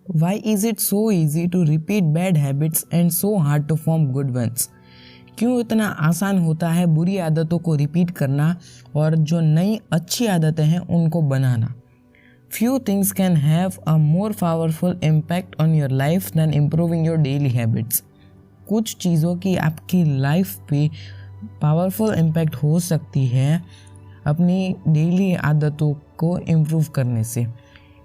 Why is it so easy to repeat bad habits and so hard to form good ones? क्यों इतना आसान होता है बुरी आदतों को रिपीट करना और जो नई अच्छी आदतें हैं उनको बनाना? Few things can have a more powerful impact on your life than improving your daily habits. कुछ चीज़ों की आपकी लाइफ पे पावरफुल इम्पैक्ट हो सकती है अपनी डेली आदतों को इम्प्रूव करने से.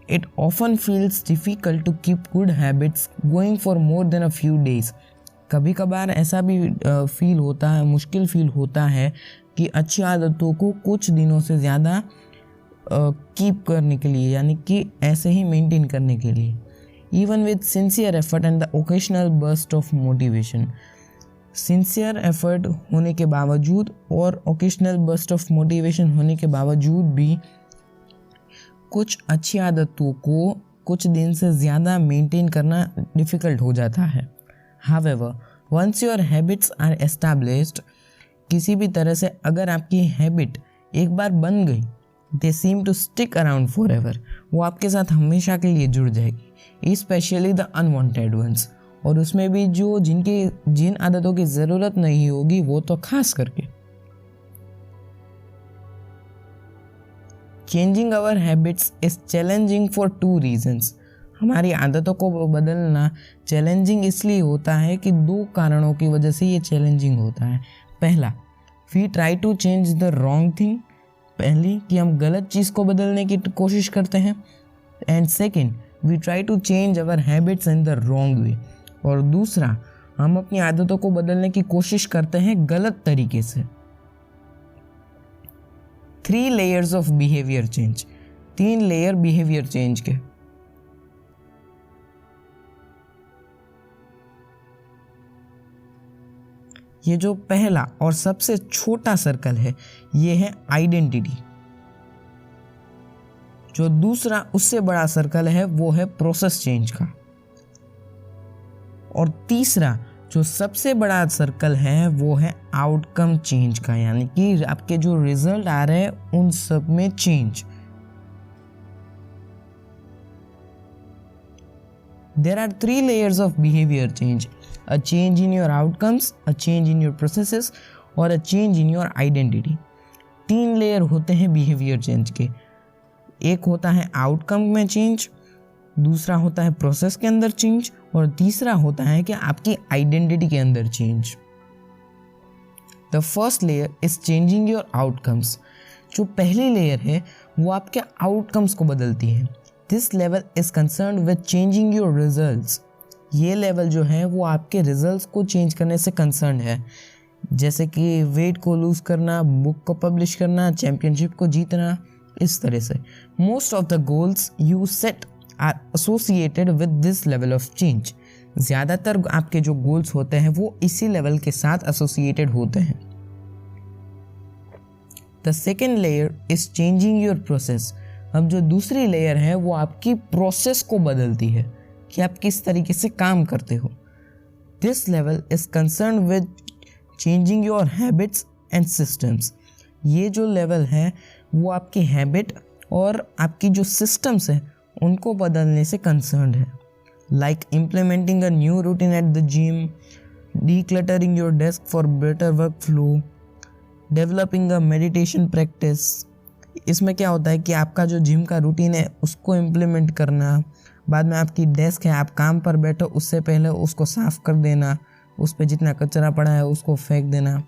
It often feels difficult to keep good habits going for more than a few days. कभी कभार ऐसा भी फील होता है, मुश्किल फील होता है कि अच्छी आदतों को कुछ दिनों से ज़्यादा कीप करने के लिए, यानी कि ऐसे ही मेंटेन करने के लिए. Even with sincere effort and the occasional burst of motivation. Sincere effort होने के बावजूद और ओकेशनल बर्स्ट ऑफ मोटिवेशन होने के बावजूद भी कुछ अच्छी आदतों को कुछ दिन से ज़्यादा मेंटेन करना डिफ़िकल्ट हो जाता है. However, once your habits are established, किसी भी तरह से अगर आपकी हैबिट एक बार बन गई, they seem to stick around forever. वो आपके साथ हमेशा के लिए जुड़ जाएगी, especially the unwanted ones. और उसमें भी जिन आदतों की ज़रूरत नहीं होगी वो तो खास करके. Changing our habits is challenging for two reasons. हमारी आदतों को बदलना चैलेंजिंग इसलिए होता है कि दो कारणों की वजह से ये चैलेंजिंग होता है. पहला, we try to change the wrong thing. पहली कि हम गलत चीज़ को बदलने की कोशिश करते हैं. And second, we try to change our habits in the wrong way. और दूसरा, हम अपनी आदतों को बदलने की कोशिश करते हैं गलत तरीके से. 3 layers of behavior change. 3 layer behaviour change के. ये जो पहला और सबसे छोटा सर्कल है ये है आइडेंटिटी. जो दूसरा उससे बड़ा सर्कल है वो है प्रोसेस चेंज का. और तीसरा जो सबसे बड़ा सर्कल है वो है आउटकम चेंज का, यानी कि आपके जो रिजल्ट आ रहे हैं उन सब में change. There are 3 layers of behavior change. A change in your outcomes, a change in your processes और a change in your identity. 3 layer होते हैं बिहेवियर चेंज के. एक होता है आउटकम में चेंज, दूसरा होता है प्रोसेस के अंदर चेंज और तीसरा होता है कि आपकी आइडेंटिटी के अंदर change. The first layer is changing your outcomes. जो पहली लेयर है वो आपके आउटकम्स को बदलती है. This level is concerned with changing your results. ये लेवल जो है वो आपके रिजल्ट्स को चेंज करने से कंसर्न है, जैसे कि वेट को लूज करना, बुक को पब्लिश करना, चैम्पियनशिप को जीतना, इस तरह से. Most of the goals you set are associated with this level of change. ज़्यादातर आपके जो गोल्स होते हैं वो इसी लेवल के साथ एसोसिएटेड होते हैं. The second layer is changing your process. अब जो दूसरी लेयर है वो आपकी प्रोसेस को बदलती है कि आप किस तरीके से काम करते हो. This level is concern with changing your habits and systems. ये जो लेवल है वो आपकी हैबिट और आपकी जो सिस्टम्स है उनको बदलने से कंसर्न है. Like implementing a new routine at the gym, decluttering your desk for better workflow, developing a meditation practice. इसमें क्या होता है कि आपका जो जिम का रूटीन है उसको इम्प्लीमेंट करना, बाद में आपकी डेस्क है, आप काम पर बैठो उससे पहले उसको साफ़ कर देना, उस पर जितना कचरा पड़ा है उसको फेंक देना,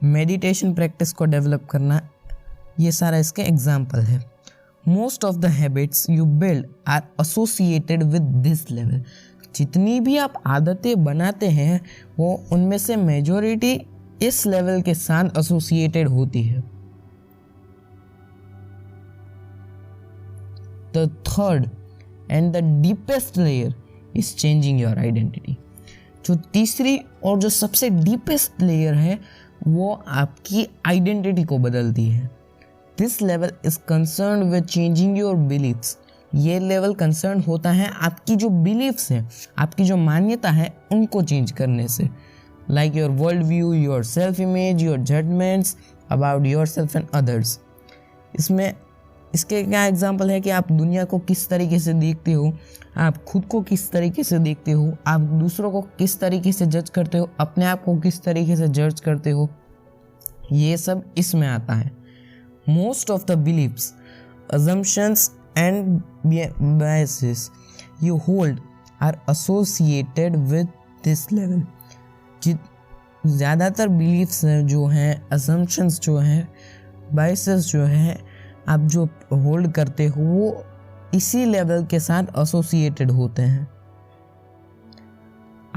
मेडिटेशन प्रैक्टिस को डेवलप करना, ये सारा इसके एग्जाम्पल है. Most of the habits you build our associated with this level. जितनी भी आप आदतें बनाते हैं वो उनमें से मेजॉरिटी इस लेवल के साथ एसोसिएटेड होती है. The third and the deepest layer is changing your identity. जो तीसरी और जो सबसे डीपेस्ट लेयर है वो आपकी आइडेंटिटी को बदलती है. This level is concerned with changing your beliefs. ये लेवल कंसर्न होता है आपकी जो बिलीफ्स है, आपकी जो मान्यता है उनको चेंज करने से. Like your world view, your self image, your judgments about yourself and others. इसमें इसके क्या एग्जाम्पल है कि आप दुनिया को किस तरीके से देखते हो, आप खुद को किस तरीके से देखते हो, आप दूसरों को किस तरीके से जज करते हो, अपने आप को किस तरीके से जज करते हो, ये सब इसमें आता है। Most of the believes, assumptions and biases you hold are associated with this level। ज़्यादातर बिलीफ्स जो हैं, assumptions जो हैं, biases जो हैं, आप जो होल्ड करते हो वो इसी लेवल के साथ एसोसिएटेड होते हैं।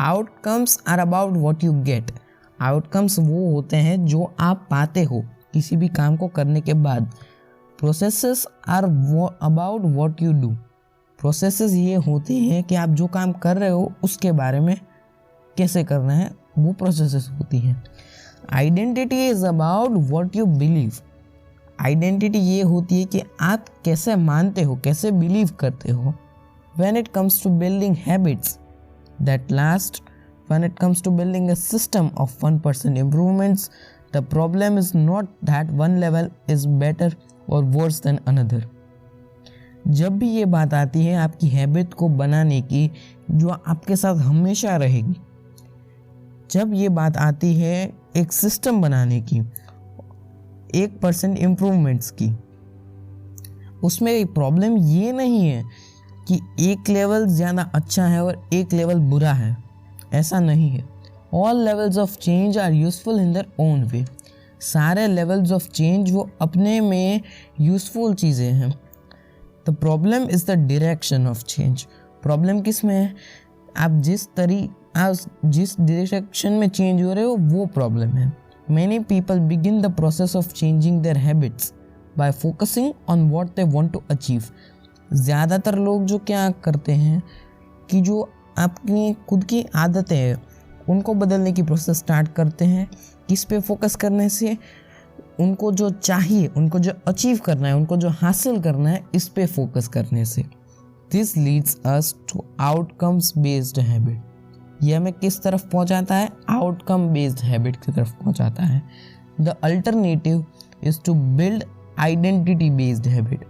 Outcomes are about what you get. Outcomes वो होते हैं जो आप पाते हो किसी भी काम को करने के बाद। Processes are about what you do. Processes ये होते हैं कि आप जो काम कर रहे हो उसके बारे में कैसे करना है, वो प्रोसेसेस होती हैं। Identity is about what you believe. Identity ये होती है कि आप कैसे मानते हो, कैसे बिलीव करते हो। When it comes to building habits that last, when it comes to building a system of 1% improvements, the problem is not that one level is better or worse than another। जब भी ये बात आती है आपकी habit को बनाने की जो आपके साथ हमेशा रहेगी, जब ये बात आती है एक सिस्टम बनाने की, 1% इम्प्रूवमेंट्स की, उसमें प्रॉब्लम ये नहीं है कि एक लेवल ज़्यादा अच्छा है और एक लेवल बुरा है, ऐसा नहीं है। All levels of change are useful in their own way. सारे लेवल्स ऑफ चेंज वो अपने में यूजफुल चीज़ें हैं। The problem is the direction of change. Problem किस में है? आप जिस डायरेक्शन में चेंज हो रहे हो वो प्रॉब्लम है। Many people begin the process of changing their habits by focusing on what they want to achieve. ज़्यादातर लोग जो क्या करते हैं कि जो आपकी खुद की आदतें हैं उनको बदलने की प्रोसेस स्टार्ट करते हैं। किस पे फोकस करने से? उनको जो चाहिए, उनको जो अचीव करना है, उनको जो हासिल करना है, इस पे फोकस करने से। This leads us to outcomes based habit. यह हमें किस तरफ पहुंचाता है? आउटकम बेस्ड हैबिट की तरफ पहुंचाता है। The alternative is to build identity based habit.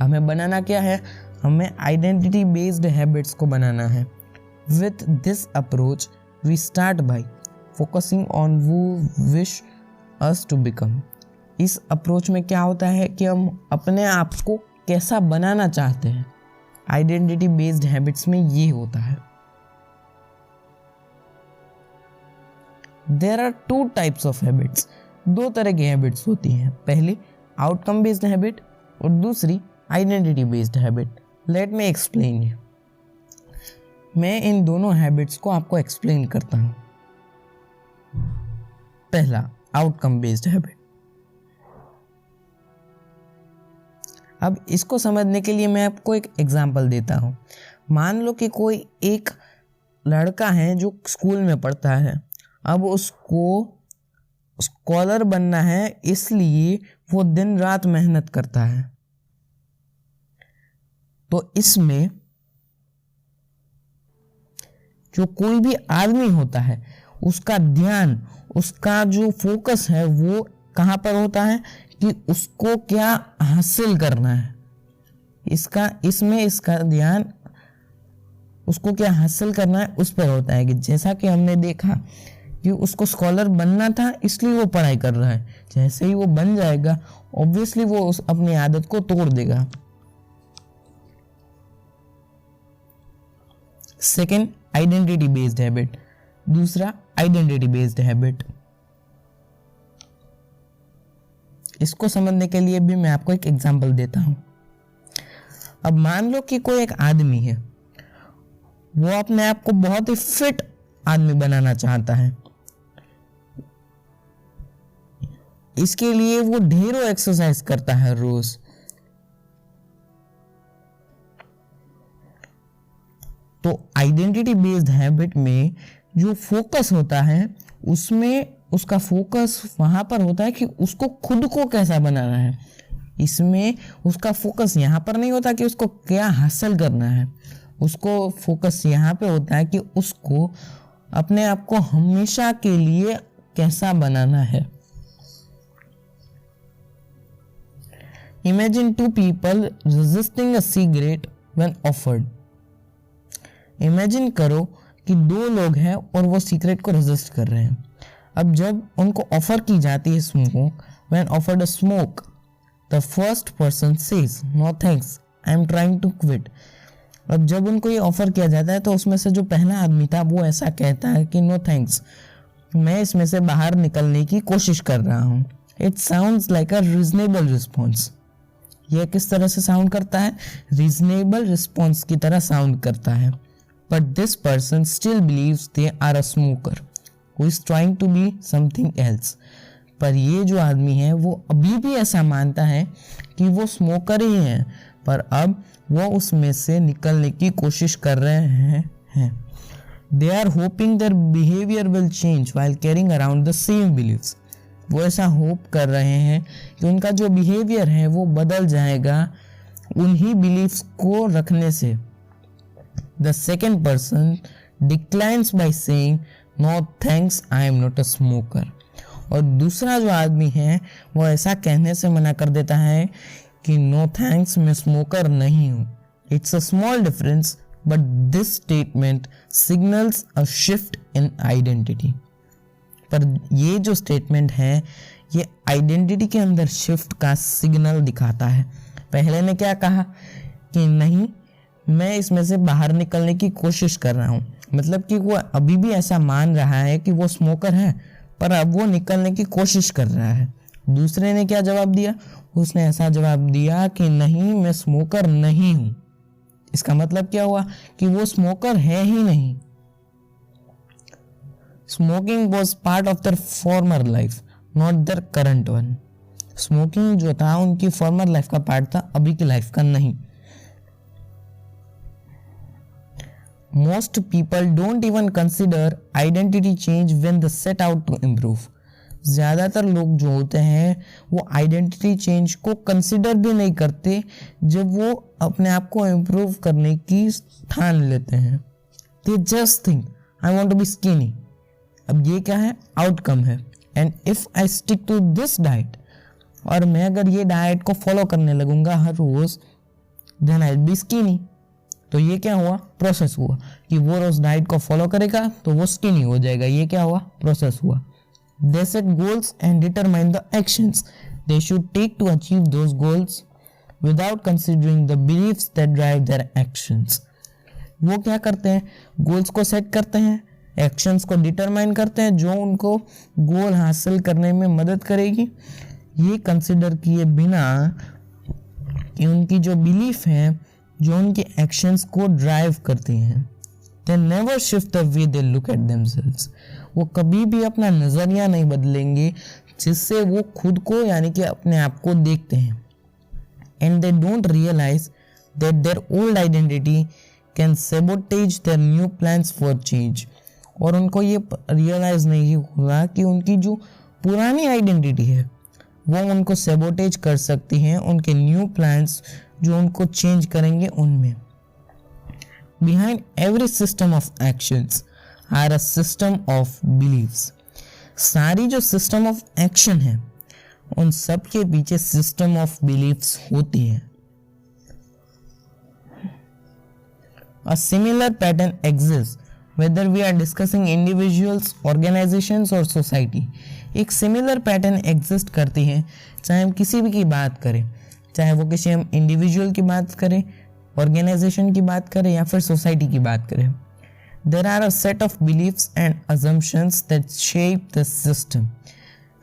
हमें बनाना क्या है? हमें आइडेंटिटी बेस्ड हैबिट्स को बनाना है। With this approach we start by focusing on who wish us to become। इस अप्रोच में क्या होता है कि हम अपने आप को कैसा बनाना चाहते हैं। आइडेंटिटी बेस्ड हैबिट्स में ये होता है। There are 2 types of habits. 2 तरह की हैबिट्स होती हैं। पहली आउटकम बेस्ड हैबिट और दूसरी identity based habit. Let me explain you. मैं इन दोनों हैबिट्स को आपको एक्सप्लेन करता हूँ। पहला आउटकम बेस्ड हैबिट। अब इसको समझने के लिए मैं आपको एक एग्जांपल देता हूँ। मान लो कि कोई एक लड़का है जो स्कूल में पढ़ता है। अब उसको स्कॉलर बनना है, इसलिए वो दिन रात मेहनत करता है। तो इसमें जो कोई भी आदमी होता है उसका ध्यान, उसका जो फोकस है वो कहाँ पर होता है कि उसको क्या हासिल करना है। इसका ध्यान उसको क्या हासिल करना है उस पर होता है। कि जैसा कि हमने देखा कि उसको स्कॉलर बनना था इसलिए वो पढ़ाई कर रहा है। जैसे ही वो बन जाएगा ऑब्वियसली वो अपनी आदत को तोड़ देगा। Second identity based habit. दूसरा आइडेंटिटी बेस्ड हैबिट। इसको समझने के लिए भी मैं आपको एक एग्जांपल देता हूं। अब मान लो कि कोई एक आदमी है, वो अपने आप को बहुत ही फिट आदमी बनाना चाहता है। इसके लिए वो ढेरों एक्सरसाइज करता है रोज। तो आइडेंटिटी बेस्ड हैबिट में जो फोकस होता है उसमें उसका फोकस वहां पर होता है कि उसको खुद को कैसा बनाना है। इसमें उसका फोकस यहाँ पर नहीं होता कि उसको क्या हासिल करना है। उसको फोकस यहाँ पे होता है कि उसको अपने आप को हमेशा के लिए कैसा बनाना है। Imagine two people resisting a cigarette when offered. Imagine करो कि दो लोग हैं और वो सिगरेट को रेजिस्ट कर रहे हैं. अब जब उनको ऑफर की जाती है smoke, when offered a smoke, the first person says, no thanks, I am trying to quit. अब जब उनको ये ऑफर किया जाता है तो उसमें से जो पहला आदमी था वो ऐसा कहता है कि नो थैंक्स, मैं इसमें से बाहर निकलने की कोशिश कर रहा हूँ. It sounds like a reasonable response. यह किस तरह से साउंड करता है? रीजनेबल रिस्पॉन्स की तरह साउंड करता है. But this person still believes they are a smoker who is trying to be something else. पर ये जो आदमी है वो अभी भी ऐसा मानता है कि वो स्मोकर ही है, पर अब वो उसमें से निकलने की कोशिश कर रहे हैं. They are hoping their behavior will change while carrying around the same beliefs. वो ऐसा होप कर रहे हैं कि उनका जो बिहेवियर है वो बदल जाएगा उन्हीं बिलीफ्स को रखने से. The second person declines by saying, no thanks, I am not a smoker. और दूसरा जो आदमी है वो ऐसा कहने से मना कर देता है कि नो थैंक्स, मैं स्मोकर नहीं हूँ. It's a small difference but this statement signals a shift in identity. पर ये जो स्टेटमेंट है ये आइडेंटिटी के अंदर शिफ्ट का सिग्नल दिखाता है. पहले ने क्या कहा कि नहीं, मैं इसमें से बाहर निकलने की कोशिश कर रहा हूँ, मतलब कि वो अभी भी ऐसा मान रहा है कि वो स्मोकर है, पर अब वो निकलने की कोशिश कर रहा है. दूसरे ने क्या जवाब दिया? उसने ऐसा जवाब दिया कि नहीं, मैं स्मोकर नहीं हूं. इसका मतलब क्या हुआ कि वो स्मोकर है ही नहीं. Smoking was part of their farmer life, not their current one. Smoking जो था उनकी फॉर्मर लाइफ का पार्ट था, अभी की लाइफ का नहीं. Most people don't even consider identity change when they set out to improve. ज़्यादातर लोग जो होते हैं वो आइडेंटिटी चेंज को कंसिडर भी नहीं करते जब वो अपने आप को इम्प्रूव करने की ठान लेते हैं. They just think I want to be skinny. अब ये क्या है? आउटकम है. And if I stick to this diet, और मैं अगर ये डाइट को फॉलो करने लगूंगा हर रोज, then I'll be skinny. तो ये क्या हुआ? प्रोसेस हुआ कि वो रोज डाइट को फॉलो करेगा तो वो स्किनी हो जाएगा. ये क्या हुआ? प्रोसेस हुआ. They set goals and determine the actions they should take to achieve those goals without considering the beliefs that drive their actions. वो क्या करते हैं? गोल्स को सेट करते हैं, एक्शंस को डिटरमाइन करते हैं जो उनको गोल हासिल करने में मदद करेगी, ये कंसिडर किए बिना कि उनकी जो बिलीफ है जो उनके एक्शंस को ड्राइव करती हैं. They never shift the way they look at themselves. वो कभी भी अपना नज़रिया नहीं बदलेंगे जिससे वो खुद को यानी कि अपने आप को देखते हैं. And they don't realize that their old identity can sabotage their new plans for change. और उनको ये रियलाइज नहीं हुआ कि उनकी जो पुरानी आइडेंटिटी है वो उनको सेबोटेज कर सकती हैं उनके न्यू प्लान्स जो उनको चेंज करेंगे उनमें. Behind every system of actions are a system of beliefs. सारी जो system of action है उन सब के पीछे system of beliefs होती है. A similar pattern exists whether we are discussing individuals, organizations or society. एक similar pattern exist करती है चाहे हम किसी भी की बात करें, चाहे वो किसी हम इंडिविजुअल की बात करें, ऑर्गेनाइजेशन की बात करें या फिर सोसाइटी की बात करें. There are a set of beliefs and assumptions that shape the system.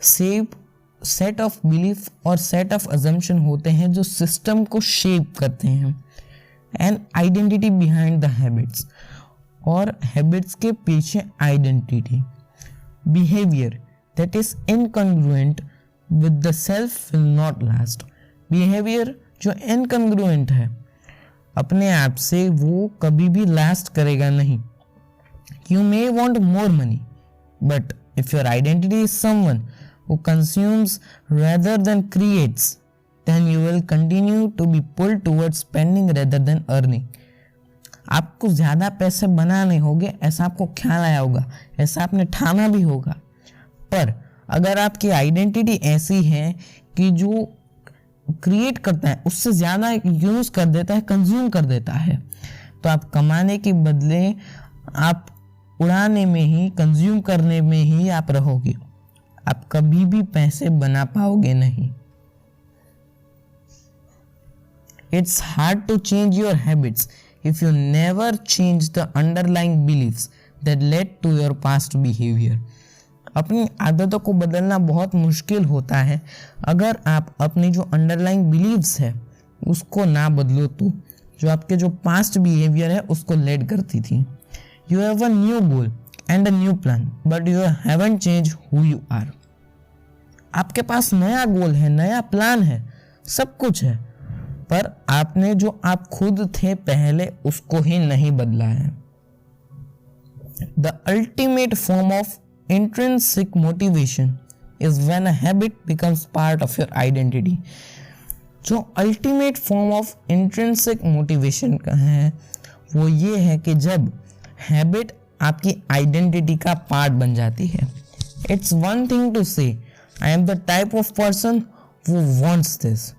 Set of belief और सेट ऑफ अजम्पशन होते हैं जो सिस्टम को शेप करते हैं. And identity behind the habits, और हैबिट्स के पीछे identity. Behaviour that is incongruent with the self will not last. Behaviour जो इनकंग्रुएंट है अपने आप से वो कभी भी लास्ट करेगा नहीं. You may want more money, but if your identity is someone who consumes rather than creates, then you will continue to be pulled towards spending rather than earning. आपको ज़्यादा पैसे बनाने होंगे ऐसा आपको ख्याल आया होगा, ऐसा आपने ठाना भी होगा. पर अगर आपकी आइडेंटिटी ऐसी है कि जो क्रिएट करता है उससे ज़्यादा यूज़ कर देता है, कंज्यूम कर देता है, तो आप कमाने के बदले आप उड़ाने में ही, कंज्यूम करने में ही आप रहोगे। आप कभी भी पैसे बना पाओगे नहीं। It's hard to change your habits if you never change the underlying beliefs that led to your past behavior. अपनी आदतों को बदलना बहुत मुश्किल होता है अगर आप अपनी जो अंडरलाइंग बिलीव्स है उसको ना बदलो, तो जो आपके जो पास्ट बिहेवियर है उसको लेड करती थी। You have a new goal and a new plan, but you haven't changed who you are. आपके पास नया गोल है, नया प्लान है, सब कुछ है, पर आपने जो आप खुद थे पहले उसको ही नहीं बदला है। The ultimate form of intrinsic motivation is when a habit becomes part of your identity. जो ultimate form of intrinsic motivation का है वो ये है कि जब हैबिट आपकी आइडेंटिटी का पार्ट बन जाती है। It's one thing to say I am the type of person who wants this.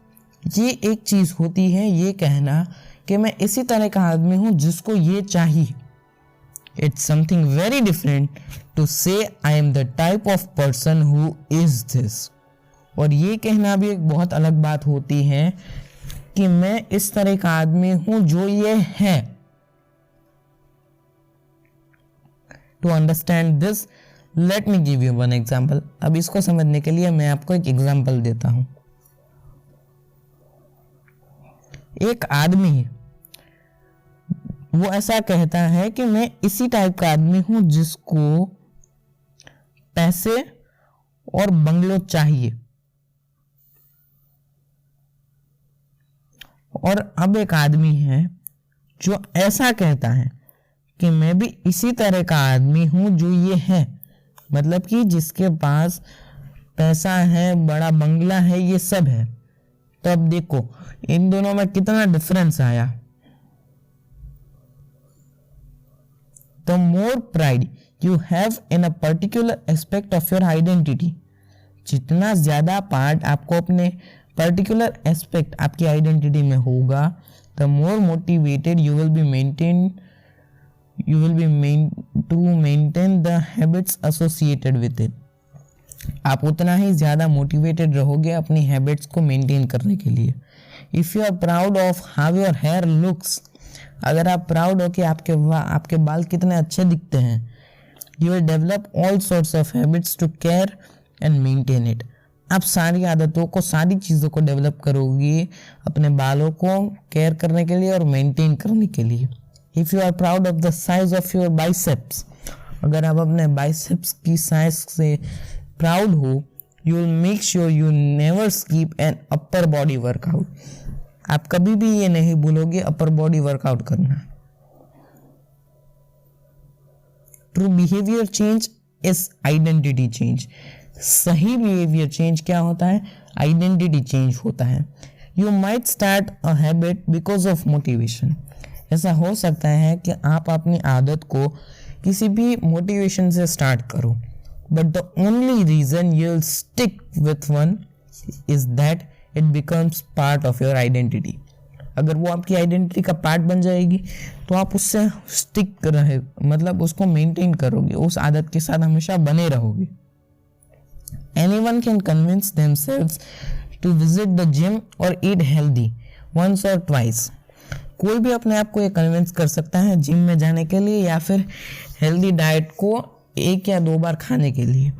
ये एक चीज़ होती है ये कहना कि मैं इसी तरह का आदमी हूँ जिसको ये चाहिए। It's something very different to say I am the type of person who is this. और ये कहना भी एक बहुत अलग बात होती है कि मैं इस तरह का आदमी हूँ जो ये है। To understand this let me give you one example. अब इसको समझने के लिए मैं आपको एक एग्जाम्पल देता हूं। एक आदमी है, वो ऐसा कहता है कि मैं इसी टाइप का आदमी हूं जिसको पैसे और बंगलो चाहिए। और अब एक आदमी है जो ऐसा कहता है कि मैं भी इसी तरह का आदमी हूं जो ये है, मतलब कि जिसके पास पैसा है, बड़ा बंगला है, ये सब है। तो अब देखो इन दोनों में कितना डिफरेंस आया। The more pride you have in a particular aspect of your identity, जितना ज्यादा पार्ट आपको अपने पर्टिकुलर एस्पेक्ट आपकी आइडेंटिटी में होगा, the more motivated you will be to maintain the habits associated with it. आप उतना ही ज़्यादा मोटिवेटेड रहोगे अपनी हैबिट्स को मेंटेन करने के लिए। If you are proud of how your hair looks, अगर आप प्राउड हो कि आपके बाल कितने अच्छे दिखते हैं, you will develop all sorts of habits to care and maintain it. आप सारी आदतों को, सारी चीज़ों को डेवलप करोगे अपने बालों को केयर करने के लिए और मेंटेन करने के लिए। If you are proud of the size of your biceps, अगर आप अपने biceps की साइज से प्राउड हो, you will make sure you never skip an upper body workout. आप कभी भी ये नहीं भूलोगे अपर बॉडी वर्कआउट करना। True behavior change is identity change. सही behavior change क्या होता है? Identity change होता है। You might start a habit because of motivation. ऐसा हो सकता है कि आप अपनी आदत को किसी भी मोटिवेशन से स्टार्ट करो, but the only reason you will stick with one is that it becomes part of your identity. अगर वो आपकी आइडेंटिटी का पार्ट बन जाएगी तो आप उससे स्टिक रहे, मतलब उसको मेंटेन करोगे, उस आदत के साथ हमेशा बने रहोगे। Anyone can convince themselves to visit the gym or eat healthy once or twice. कोई भी अपने आप को ये कन्विंस कर सकता है जिम में जाने के लिए या फिर हेल्दी डाइट को 1 या 2 बार खाने के लिए,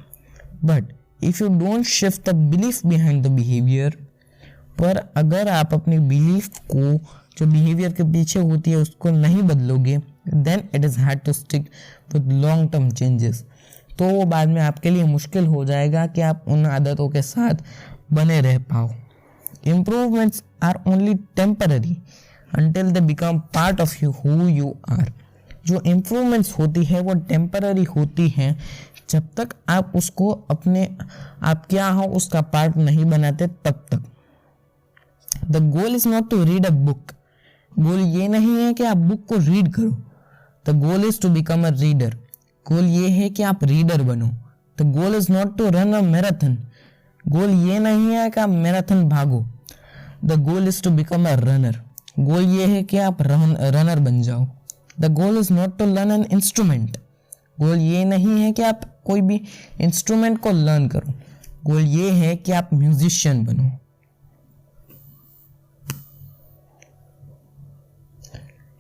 but if you don't shift the belief behind the behaviour, पर अगर आप अपनी बिलीफ को जो बिहेवियर के पीछे होती है उसको नहीं बदलोगे, then it is hard to stick with long term changes. तो वो बाद में आपके लिए मुश्किल हो जाएगा कि आप उन आदतों के साथ बने रह पाओ। Improvements are only temporary until they become part of you who you are. जो इम्प्रूवमेंट्स होती है वो टेम्पररी होती हैं जब तक आप उसको अपने आप क्या हो उसका पार्ट नहीं बनाते तब तक। The goal is not to read a book, goal ये नहीं है कि आप बुक को रीड करो। The goal is to become a reader, goal ये है कि आप रीडर बनो। The goal is not to run a marathon, goal ये नहीं है कि आप मैराथन भागो। The goal is to become a runner, goal ये है कि आप रनर बन जाओ। The goal is not to learn an instrument, goal ये नहीं है कि आप कोई भी इंस्ट्रूमेंट को लर्न करो, गोल ये है कि आप म्यूजिशियन बनो।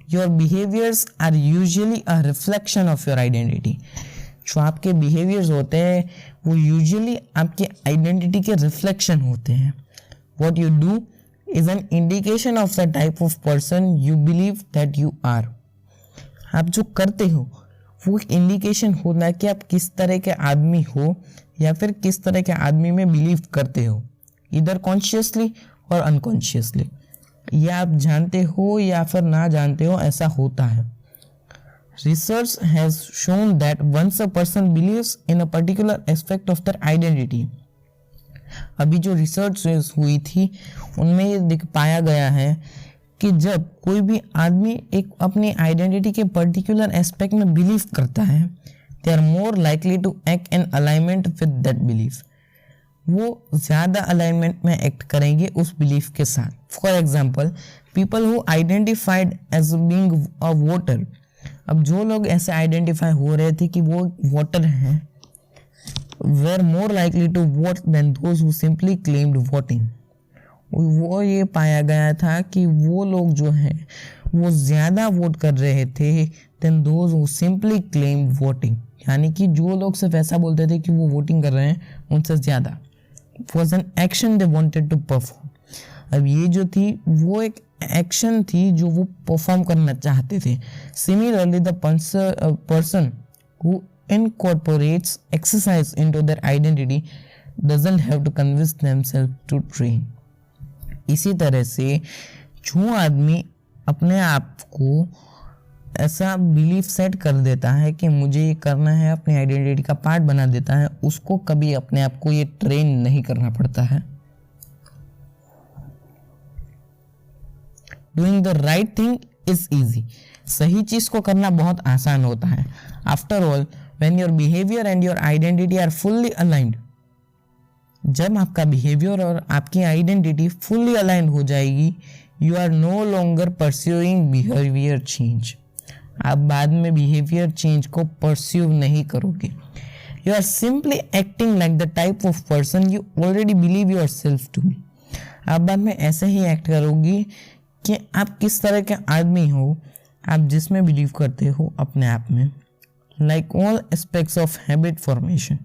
Your behaviors are usually a reflection of your identity. जो आपके behaviors होते हैं वो usually आपके identity के reflection होते हैं। What you do is an indication of the type of person you believe that you are. आप जो करते हो वो एक इंडिकेशन होता है कि आप किस तरह के आदमी हो या फिर किस तरह के आदमी में बिलीव करते हो, इधर कॉन्शियसली और अनकॉन्शियसली, या आप जानते हो या फिर ना जानते हो, ऐसा होता है। Research has shown that once a person believes in a particular aspect of their identity, अभी जो रिसर्च हुई थी उनमें ये पाया गया है कि जब कोई भी आदमी एक अपनी आइडेंटिटी के पर्टिकुलर एस्पेक्ट में बिलीव करता है, they are more likely to act in alignment with that belief, वो ज़्यादा अलाइनमेंट में एक्ट करेंगे उस बिलीफ के साथ। For example, people who identified as being a voter, अब जो लोग ऐसे आइडेंटिफाई हो रहे थे कि वो वोटर हैं, were more likely to vote than those who simply claimed voting, वो ये पाया गया था कि वो लोग जो हैं वो ज़्यादा वोट कर रहे थे than those who simply claimed voting, यानी कि जो लोग सिर्फ ऐसा बोलते थे कि वो वोटिंग कर रहे हैं उनसे ज़्यादा। was an action they wanted to perform, अब ये जो थी वो एक एक्शन थी जो वो परफॉर्म करना चाहते थे। Similarly, the person who incorporates exercise into their identity doesn't have to convince themselves to train. इसी तरह से जो आदमी अपने आप को ऐसा बिलीफ सेट कर देता है कि मुझे ये करना है, अपनी आइडेंटिटी का पार्ट बना देता है, उसको कभी अपने आप को ये ट्रेन नहीं करना पड़ता है। Doing the right thing is easy, सही चीज को करना बहुत आसान होता है। After all, when your behaviour and your identity are fully aligned, जब आपका बिहेवियर और आपकी आइडेंटिटी फुल्ली अलाइन हो जाएगी, you are no longer pursuing behaviour change, आप बाद में बिहेवियर चेंज को परस्यू नहीं करोगे। You are simply acting like the type of person you already believe yourself to be, आप बाद में ऐसे ही एक्ट करोगी कि आप किस तरह के आदमी हो, आप जिसमें बिलीव करते हो अपने आप में। Like all aspects of habit formation,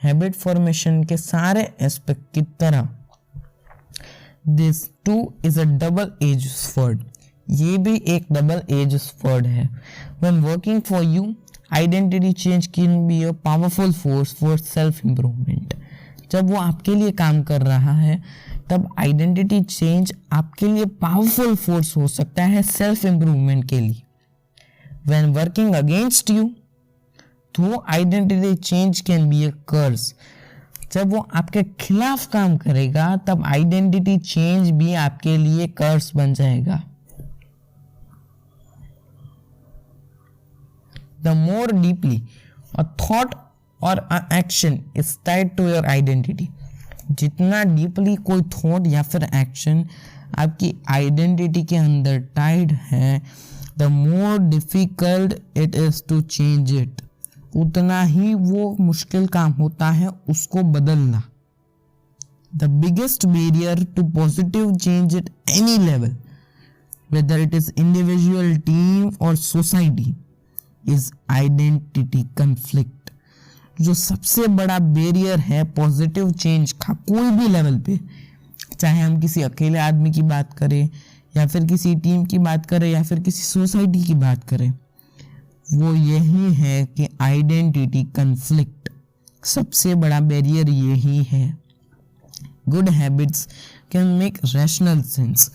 habit formation के एस्पेक्ट की तरह this two is a double edge sword, ये भी एक डबल एज स्वॉर्ड है। When working for you, identity change can be a powerful force for self improvement, जब वो आपके लिए काम कर रहा है तब आइडेंटिटी चेंज आपके लिए पावरफुल फोर्स हो सकता है सेल्फ इम्प्रूवमेंट के लिए। व्हेन वर्किंग अगेंस्ट यू, तो identity change can be a curse, जब वो आपके खिलाफ काम करेगा तब आइडेंटिटी चेंज भी आपके लिए कर्स बन जाएगा। The more deeply a thought or an action is tied to your identity, जितना डीपली कोई थॉट या फिर एक्शन आपकी आइडेंटिटी के अंदर टाइड है, the more difficult it is to change it, उतना ही वो मुश्किल काम होता है उसको बदलना। The biggest barrier to positive change at any level, whether it is individual, team or society, is identity conflict। जो सबसे बड़ा बैरियर है पॉजिटिव चेंज का कोई भी लेवल पे, चाहे हम किसी अकेले आदमी की बात करें या फिर किसी टीम की बात करें या फिर किसी सोसाइटी की बात करें, वो यही है कि आइडेंटिटी कन्फ्लिक्ट, सबसे बड़ा बैरियर यही है। Good habits can make rational sense,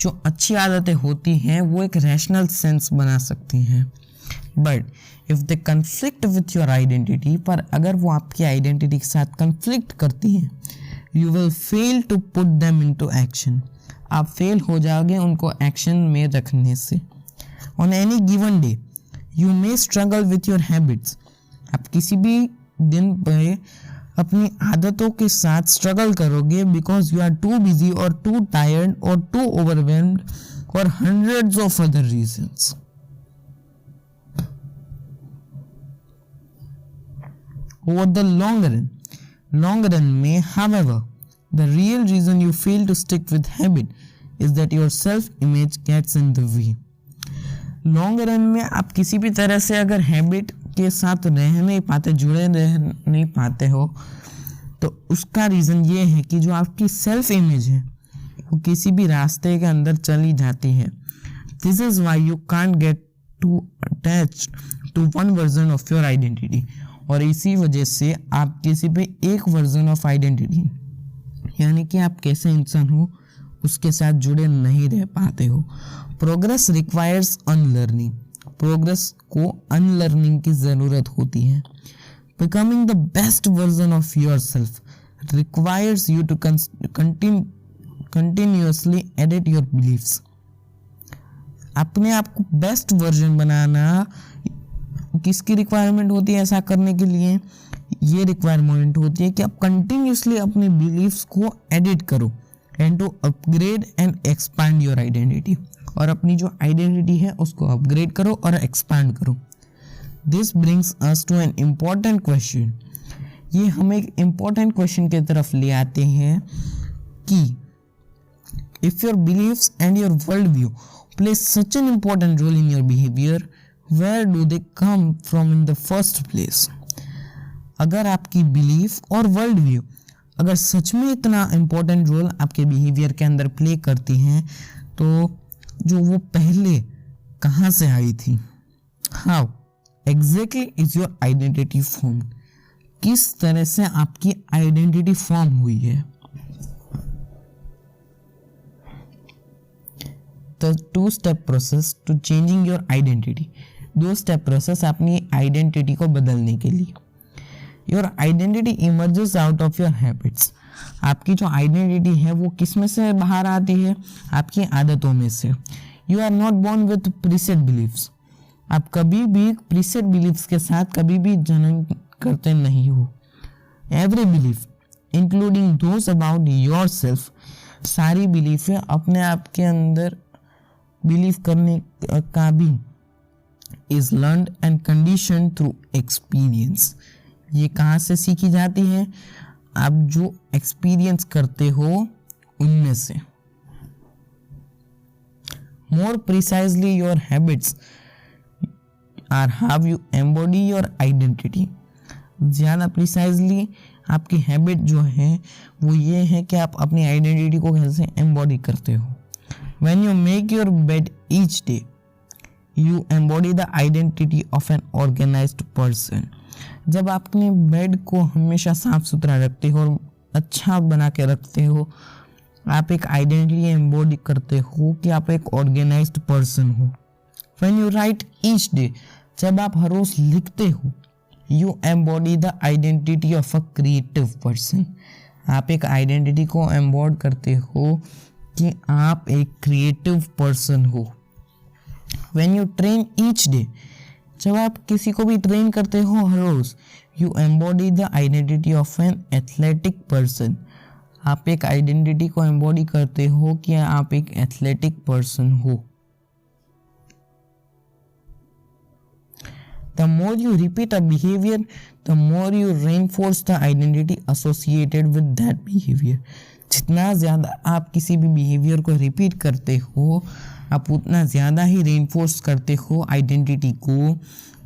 जो अच्छी आदतें होती हैं वो एक रैशनल सेंस बना सकती हैं, but if they conflict with your identity, पर अगर वो आपकी आइडेंटिटी के साथ कन्फ्लिक्ट करती हैं, you will fail to put them into action, आप फेल हो जाओगे उनको एक्शन में रखने से। On any given day you may struggle with your habits, आप किसी भी दिन पे अपनी आदतों के साथ स्ट्रगल करोगे because you are too busy or too tired or too overwhelmed or hundreds of other reasons. Over the long run में however the real reason you fail to stick with habit is that your self image gets in the way। Long run में आप किसी भी तरह से अगर habit के साथ रह नहीं पाते, जुड़े रह नहीं पाते हो, तो उसका रीज़न ये है कि जो आपकी सेल्फ इमेज है वो किसी भी रास्ते के अंदर चली जाती है। This is why you can't get too attached to one version of your identity. और इसी वजह से आप किसी भी एक वर्जन ऑफ आइडेंटिटी, यानी कि आप कैसे इंसान हो, उसके साथ जुड़े नहीं रह पाते हो। Progress requires unlearning. प्रोग्रेस को अनलर्निंग की ज़रूरत होती है। Becoming the best version of yourself requires you to continuously edit your beliefs. अपने आप को बेस्ट वर्जन बनाना किसकी रिक्वायरमेंट होती है? ऐसा करने के लिए ये रिक्वायरमेंट होती है कि आप कंटिन्यूअसली अपने बिलीव्स को एडिट करो and to upgrade and expand your identity. और अपनी जो आइडेंटिटी है उसको अपग्रेड करो और एक्सपैंड करो। This brings us to an important question. ये हमें एक इम्पॉर्टेंट क्वेश्चन की तरफ ले आते हैं कि if your beliefs and your world view play such an important role in your behaviour, where do they come from in the first place? अगर आपकी बिलीफ और वर्ल्ड व्यू अगर सच में इतना इम्पोर्टेंट रोल आपके बिहेवियर के अंदर प्ले करती हैं, तो जो वो पहले कहाँ से आई थी? How exactly is your identity form? किस तरह से आपकी आइडेंटिटी फॉर्म हुई है? The two-step process to changing your identity। 2 step process अपनी आइडेंटिटी को बदलने के लिए। Your identity emerges out of your habits. आपकी जो आइडेंटिटी है वो किस में से बाहर आती है? आपकी आदतों में से। You are not born with preset beliefs. आप कभी भी प्रीसेट बिलीव्स के साथ कभी भी जन्म करते नहीं हो। Every belief including those about your self, सारी बिलीफ है अपने आप के अंदर बिलीव करने का भी is learned and conditioned through experience। ये कहाँ से सीखी जाती है? आप जो एक्सपीरियंस करते हो उनमें से। More precisely, your habits are how you embody your identity। ज़्यादा प्रिसाइजली आपकी हैबिट जो है वो ये है कि आप अपनी आइडेंटिटी को कैसे एम्बॉडी करते हो। When you make your bed each day, you embody the identity of an organized person। जब आप अपने बेड को हमेशा साफ सुथरा रखते हो और अच्छा बना के रखते हो, आप एक आइडेंटिटी एम्बॉडी करते हो कि आप एक ऑर्गेनाइज्ड पर्सन हो। When you write each day, जब आप हर रोज लिखते हो, you embody the identity of a creative person। आप एक आइडेंटिटी को एम्बॉड करते हो कि आप एक क्रिएटिव पर्सन हो। When you train each day, जब आप किसी को भी ट्रेन करते हो हर रोज, you embody the identity of an athletic person। आप एक आइडेंटिटी को एम्बॉडी करते हो कि आप एक एथलेटिक पर्सन हो। The more you repeat a behavior, the more you reinforce the identity associated with that behavior। जितना ज़्यादा आप किसी भी बिहेवियर को रिपीट करते हो, आप उतना ज़्यादा ही रेनफोर्स करते हो आइडेंटिटी को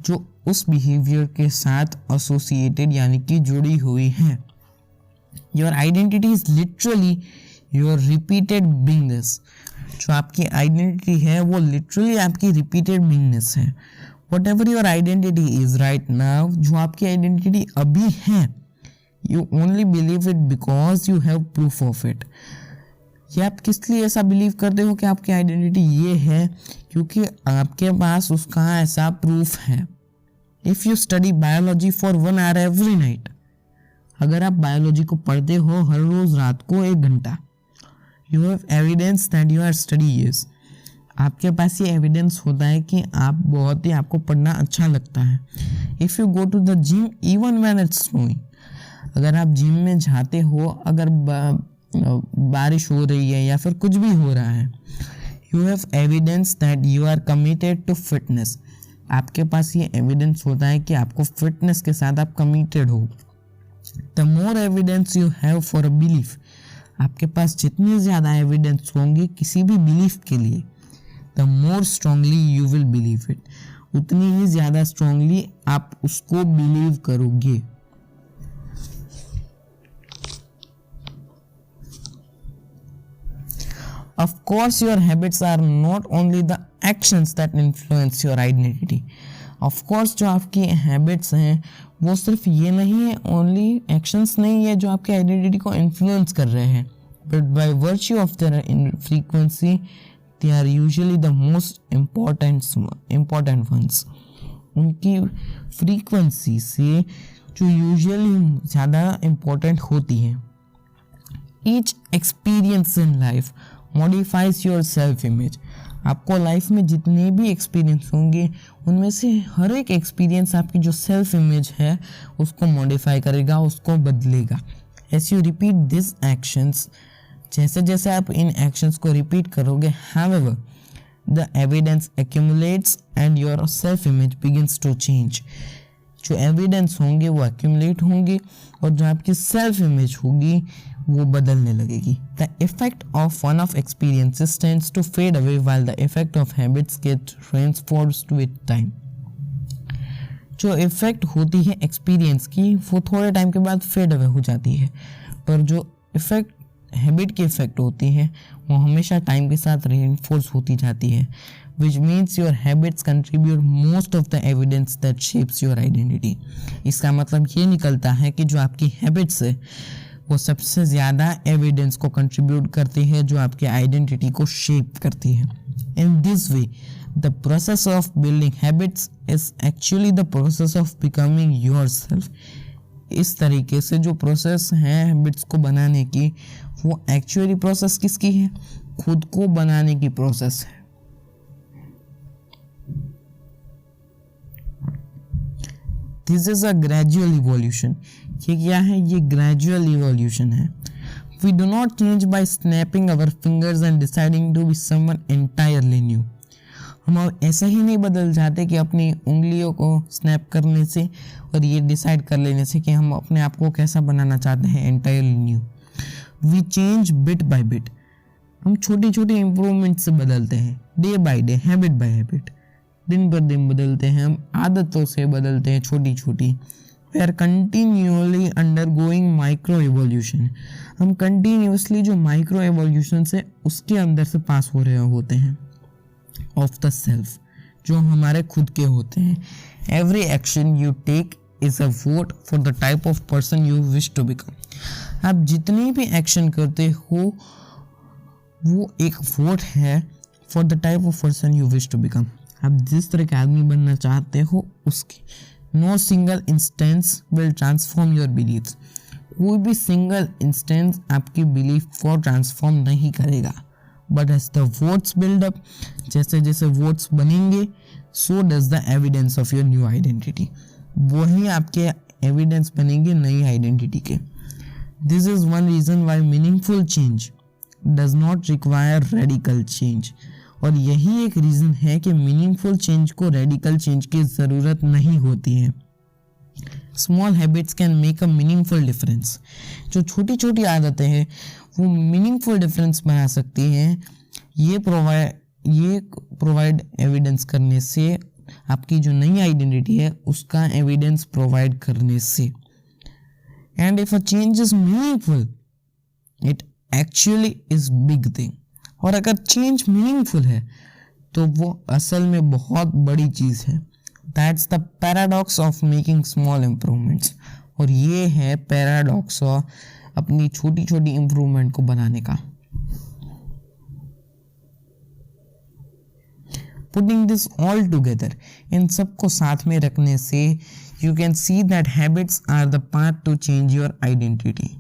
जो उस बिहेवियर के साथ एसोसिएटेड यानी कि जुड़ी हुई है। Your identity is literally your repeated beingness. जो आपकी आइडेंटिटी है वो लिटरली आपकी रिपीटेड बिंगनेस है। What ever your identity is right now, जो आपकी आइडेंटिटी अभी है, you only believe it because you have proof of it. ये आप किस लिए ऐसा बिलीव करते हो कि आपकी आइडेंटिटी ये है? क्योंकि आपके पास उसका ऐसा प्रूफ है। If you study biology for 1 hour every night, अगर आप बायोलॉजी को पढ़ते हो हर रोज रात को 1 घंटा, you have evidence that you are studious. आपके पास ये एविडेंस होता है कि आप बहुत ही आपको पढ़ना अच्छा लगता है। If you go to the gym even when it's snowing, अगर आप जिम में जाते हो, अगर बारिश हो रही है या फिर कुछ भी हो रहा है, you have evidence that you are committed to fitness. आपके पास ये एविडेंस होता है कि आपको फिटनेस के साथ आप कमिटेड हो। The more evidence you have for a belief, आपके पास जितनी ज़्यादा एविडेंस होंगी किसी भी बिलीफ के लिए, the more strongly you will believe it, उतनी ही ज़्यादा स्ट्रांगली आप उसको बिलीव करोगे। Of course, your habits are not only the actions that influence your identity. Of course, जो आपकी हैबिट्स हैं वो सिर्फ ये नहीं है, ओनली एक्शंस नहीं है जो आपकी आइडेंटिटी को इन्फ्लुएंस कर रहे हैं, but by virtue of their frequency they are usually the most important ones. उनकी फ्रीक्वेंसी से जो यूजुअली ज़्यादा इम्पोर्टेंट होती हैं। Each experience in life modifies your self image. आपको लाइफ में जितने भी एक्सपीरियंस होंगे उनमें से हर एक एक्सपीरियंस आपकी जो सेल्फ इमेज है उसको मॉडिफाई करेगा, उसको बदलेगा। S U repeat this actions, जैसे जैसे आप इन एक्शंस को रिपीट करोगे, however the evidence accumulates and your self image begins to change। जो एविडेंस होंगे वो एक्यूमुलेट होंगे और जो आपकी सेल्फ इमेज होगी वो बदलने लगेगी। The effect of one off experiences tends to fade away while the effect of habits get reinforced with time. जो इफेक्ट होती है एक्सपीरियंस की वो थोड़े टाइम के बाद फेड अवे हो जाती है, पर जो इफेक्ट हैबिट की इफेक्ट होती है वो हमेशा टाइम के साथ रेनफोर्स होती जाती है, which means your habits contribute most of the evidence that shapes your identity। इसका मतलब ये निकलता है कि जो आपकी हैबिट्स है वो सबसे ज़्यादा एविडेंस को कंट्रीब्यूट करती है जो आपकी आइडेंटिटी को शेप करती है। In this way the process of building habits is actually the process of becoming yourself. इस तरीके से जो प्रोसेस है हैबिट्स को बनाने की वो एक्चुअली प्रोसेस किसकी है? खुद को बनाने की प्रोसेस है। This is a gradual evolution. ये क्या है? ये ग्रेजुअल इवोल्यूशन है। We do not change by snapping our fingers and deciding to be someone entirely new. हम ऐसा ही नहीं बदल जाते कि अपनी उंगलियों को स्नैप करने से और ये डिसाइड कर लेने से कि हम अपने आप को कैसा बनाना चाहते हैं, entirely new. We change bit by bit. हम छोटी छोटी इम्प्रूवमेंट से बदलते हैं, day by day, habit by habit. दिन पर दिन बदलते हैं, हम आदतों से बदलते हैं छोटी छोटी। We are continuously undergoing micro evolution. हम कंटिन्यूसली जो माइक्रो एवोल्यूशन से उसके अंदर से पास हो रहे होते हैं ऑफ द सेल्फ, जो हमारे खुद के होते हैं। Every action you take is a vote for the type of person you wish to become. आप जितनी भी एक्शन करते हो वो एक वोट है for the type of person you wish to become. आप जिस तरह के आदमी बनना चाहते हो उसके। No single instance will transform your beliefs. कोई भी सिंगल इंस्टेंस आपकी बिलीफ को ट्रांसफॉर्म नहीं करेगा। But as the votes build up, जैसे जैसे वोट्स बनेंगे, so does the evidence of your new identity. वही आपके एविडेंस बनेंगे नई आइडेंटिटी के। This is one reason why meaningful change does not require radical change. और यही एक रीज़न है कि मीनिंगफुल चेंज को रेडिकल चेंज की ज़रूरत नहीं होती है। Small habits can make a meaningful difference. जो छोटी छोटी आदतें हैं वो मीनिंगफुल डिफरेंस बना सकती हैं। ये प्रोवाइड एविडेंस करने से, आपकी जो नई आइडेंटिटी है उसका एविडेंस प्रोवाइड करने से। And if a change is meaningful it actually is big thing. और अगर चेंज मीनिंगफुल है तो वो असल में बहुत बड़ी चीज़ है। That's the paradox of making small improvements. और ये है पैराडॉक्स ऑफ अपनी छोटी छोटी इम्प्रूवमेंट को बनाने का। पुटिंग दिस ऑल टुगेदर, इन सबको साथ में रखने से you can see that habits are the path to change your identity.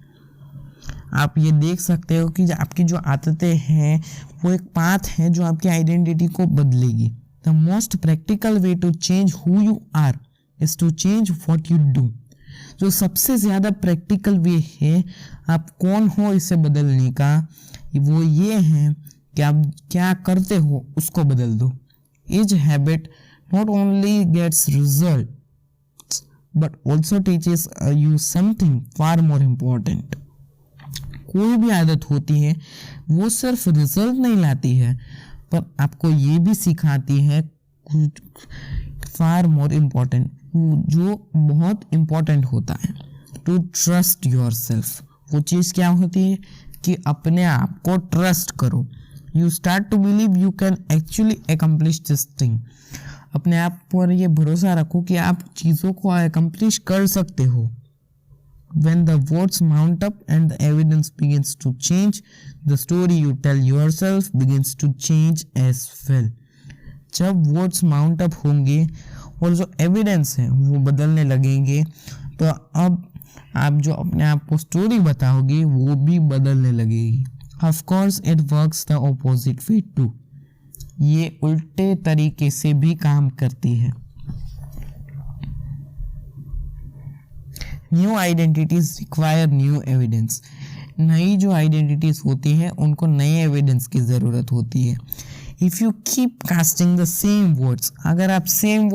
आप ये देख सकते हो कि आपकी जो आदतें हैं वो एक पाथ है जो आपकी आइडेंटिटी को बदलेगी। The most practical way to change who you are is to change what you do. जो सबसे ज़्यादा प्रैक्टिकल वे है आप कौन हो इसे बदलने का, वो ये है कि आप क्या करते हो उसको बदल दो। Each habit not only gets result but also teaches you something far more important. कोई भी आदत होती है वो सिर्फ रिजल्ट नहीं लाती है पर आपको ये भी सिखाती है फार मोर इम्पोर्टेंट, जो बहुत इम्पोर्टेंट होता है, टू ट्रस्ट योर सेल्फ। वो चीज़ क्या होती है कि अपने आप को ट्रस्ट करो। You start to believe you can actually accomplish this thing. अपने आप पर ये भरोसा रखो कि आप चीज़ों को एकम्प्लिश कर सकते हो। When the words mount up and the evidence begins to change, the story you tell yourself begins to change as well. जब words mount up होंगे और जो evidence है वो बदलने लगेंगे तो अब आप जो अपने आप को स्टोरी बताओगे वो भी बदलने लगेगी। Of course it works the opposite way too. ये उल्टे तरीके से भी काम करती है। New identities require new evidence. नई जो आइडेंटिटीज होती हैं उनको नए एविडेंस की ज़रूरत होती है। If you keep casting the same words, अगर आप सेम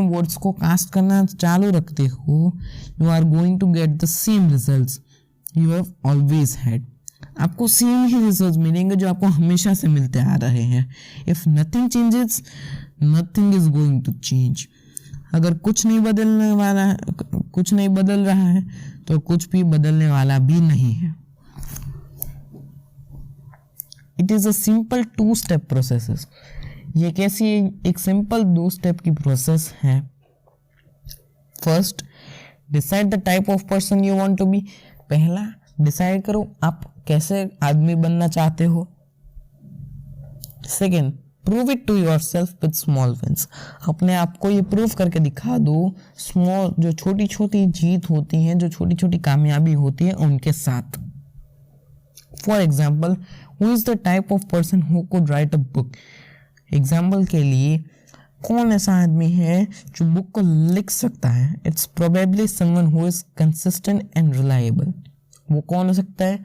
वर्ड्स को कास्ट करना चालू रखते हो, you are going to get the same results you have always had. आपको सेम ही रिजल्ट्स मिलेंगे जो आपको हमेशा से मिलते आ रहे हैं। If nothing changes nothing is going to change. अगर कुछ नहीं बदल रहा है तो कुछ भी बदलने वाला भी नहीं है। It is a simple 2 step process. ये कैसी एक सिंपल 2 स्टेप की प्रोसेस है। First, decide the type of person you want to be. पहला, डिसाइड करो आप कैसे आदमी बनना चाहते हो। Second, prove it to yourself with small wins. अपने आप को ये प्रूव करके दिखा दो स्मॉल, जो छोटी छोटी जीत होती हैं, जो छोटी छोटी कामयाबी होती है उनके साथ। For example, who is the type of person who could write a book. Example के लिए, कौन ऐसा आदमी है जो बुक को लिख सकता है। It's probably someone who is consistent and reliable. वो कौन हो सकता है?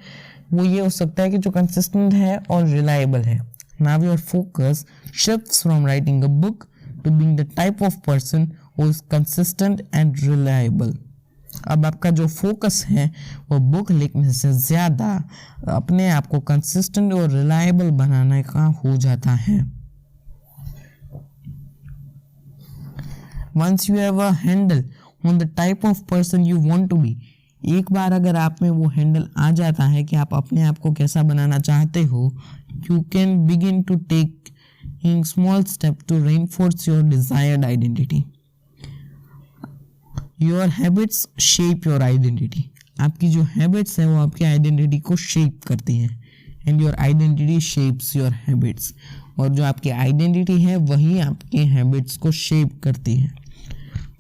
वो ये हो सकता है कि जो कंसिस्टेंट है और रिलायबल है। Now your focus shifts from writing a book to being the type of person who is consistent and reliable. अब आपका जो फोकस है वो बुक लिखने से ज़्यादा अपने आप को कंसिस्टेंट और रिलायबल बनाने का हो जाता है। Once you have a handle on the type of person you want to be, एक बार अगर आप में वो हैंडल आ जाता है कि आप अपने आप को कैसा बनाना चाहते हो, you can begin to take in small step to reinforce your desired identity. Your habits shape your identity. आपकी जो habits है वो आपकी identity को shape करती हैं, and your identity shapes your habits. और जो आपकी identity है वही आपके habits को shape करती है।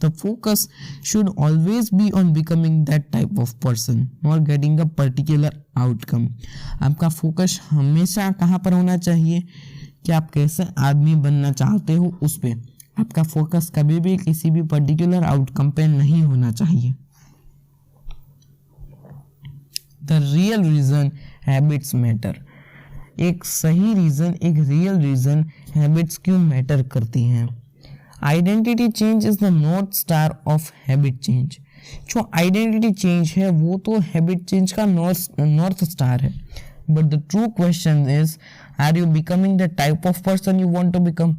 The focus should always be on becoming that type of person, not getting a particular outcome. आपका फोकस हमेशा कहाँ पर होना चाहिए कि आप कैसे आदमी बनना चाहते हो उस पे। आपका फोकस कभी भी किसी भी पर्टिकुलर आउटकम पे नहीं होना चाहिए। The real reason habits matter. एक सही रीज़न, एक रियल रीज़न हैबिट्स क्यों मैटर करती हैं। Identity change is the north star of habit change. जो आइडेंटिटी चेंज है वो तो हैबिट चेंज का नॉर्थ स्टार है। But the true question is, are you becoming the type of person you want to become.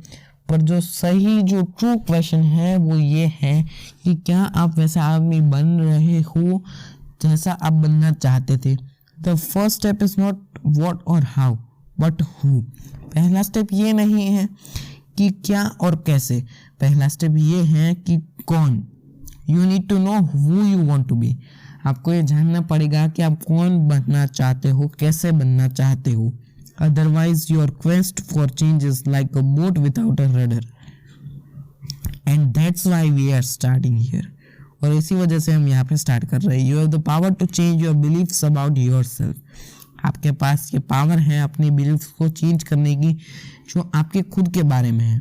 पर जो true question है वो ये है कि क्या आप वैसा आदमी बन रहे हो जैसा आप बनना चाहते थे। The first step is not what और हाउ बट हु। पहला स्टेप ये नहीं है कि क्या और कैसे, पहला स्टेप ये है कि कौन। You need to know who you want to be. आपको ये जानना पड़ेगा कि आप कौन बनना चाहते हो, कैसे बनना चाहते हो। Otherwise your quest for change is like a boat without a rudder, and that's why we are starting here. और इसी वजह से हम यहाँ पे स्टार्ट कर रहे हैं। You have the power to change your beliefs about yourself. आपके पास ये पावर है अपनी बिलीव्स को चेंज करने की जो आपके खुद के बारे में है।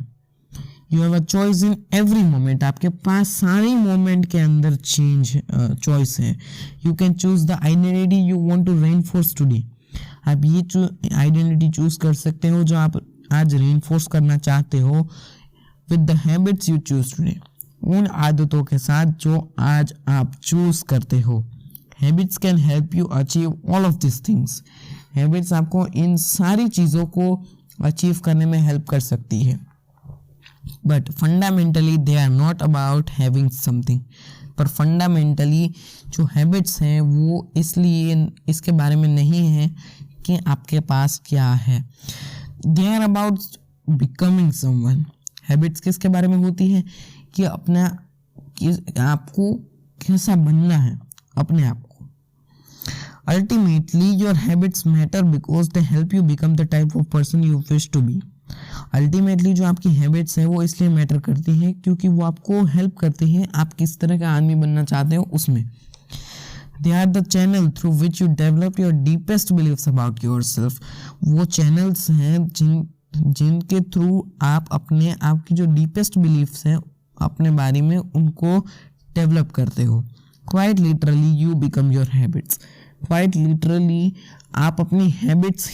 You have a choice in every moment, आपके पास सारी मोमेंट के अंदर चॉइस है। You can choose the identity you want to reinforce today, आप ये आइडेंटिटी चूज कर सकते हो जो आप आज रेनफोर्स करना चाहते हो with the habits you choose today, उन आदतों के साथ जो आज आप चूज करते हो। Habits can help you achieve all of this things, habits आपको इन सारी चीज़ों को अचीव करने में हेल्प कर सकती है। But fundamentally they are not about having something, पर फंडामेंटली जो हैबिट्स हैं वो इसलिए इसके बारे में नहीं है कि आपके पास क्या है, they are about becoming someone. Habits किसके बारे में होती है कि आपको कैसा बनना है अपने आप को। Ultimately your habits matter because they help you become the type of person you wish to be. Ultimately जो आपकी हैबिट्स हैं वो इसलिए मैटर करती हैं क्योंकि वो आपको हेल्प करती हैं आप किस तरह का आदमी बनना चाहते हो उसमें। They are the channel through which you develop your deepest beliefs about your self, वो चैनल्स हैं जिनके थ्रू आप अपने आप की जो डीपेस्ट बिलीव्स हैं अपने बारे में उनको डेवलप करते हो। Quite literally you become your habits, quite literally आप अपनी हैबिट्स